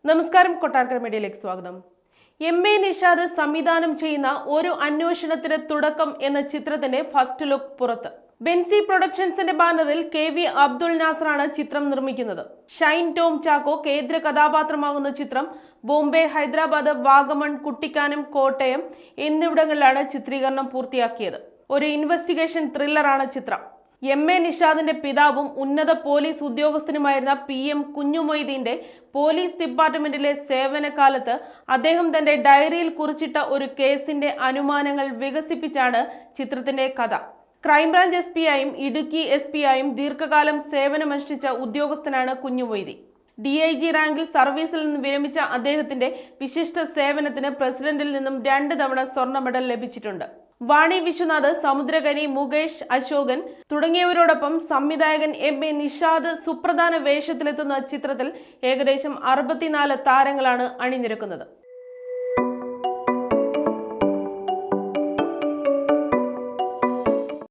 നമസ്കാരം, കൊട്ടാരക്കര മീഡിയയിലേക്ക് സ്വാഗതം. എം.എ. നിഷാദ് സംവിധാനം ചെയ്യുന്ന ഒരു അന്വേഷണത്തിന് തുടക്കം എന്ന ചിത്രത്തിന്റെ ഫസ്റ്റ് ലുക്ക് പുറത്ത്. ബെൻസി പ്രൊഡക്ഷൻസിന്റെ ബാനറിൽ കെ.വി. അബ്ദുൾ നാസറാണ് ചിത്രം നിർമ്മിക്കുന്നത്. ഷൈൻ ടോം ചാക്കോ കേന്ദ്ര കഥാപാത്രമാകുന്ന ചിത്രം ബോംബെ, ഹൈദരാബാദ്, വാഗമൺ, കുട്ടിക്കാനം, കോട്ടയം എന്നിവിടങ്ങളിലാണ് ചിത്രീകരണം പൂർത്തിയാക്കിയത്. ഒരു ഇൻവെസ്റ്റിഗേഷൻ ത്രില്ലറാണ് ചിത്രം. എം.എ. നിഷാദിന്റെ പിതാവും ഉന്നത പോലീസ് ഉദ്യോഗസ്ഥനുമായിരുന്ന P.M. കുഞ്ഞുമൊയ്തീന്റെ പോലീസ് ഡിപ്പാർട്ട്മെന്റിലെ സേവനകാലത്ത് അദ്ദേഹം തന്റെ ഡയറിയിൽ കുറിച്ചിട്ട ഒരു കേസിന്റെ അനുമാനങ്ങൾ വികസിപ്പിച്ചാണ് ചിത്രത്തിന്റെ കഥ. ക്രൈംബ്രാഞ്ച് SP ആയും ഇടുക്കി SP ആയും ദീർഘകാലം സേവനമനുഷ്ഠിച്ച ഉദ്യോഗസ്ഥനാണ് കുഞ്ഞുമൊയ്തി. DIG റാങ്കിൽ സർവീസിൽ നിന്ന് വിരമിച്ച അദ്ദേഹത്തിന്റെ വിശിഷ്ട സേവനത്തിന് പ്രസിഡന്റിൽ നിന്നും 2 തവണ സ്വർണ്ണ മെഡൽ ലഭിച്ചിട്ടുണ്ട്. വാണി വിശ്വനാഥ്, സമുദ്രകനി, മുകേഷ്, അശോകൻ തുടങ്ങിയവരോടൊപ്പം സംവിധായകൻ എം.എ. നിഷാദ് സുപ്രധാന വേഷത്തിലെത്തുന്ന ചിത്രത്തിൽ ഏകദേശം 64 താരങ്ങളാണ് അണിനിരക്കുന്നത്.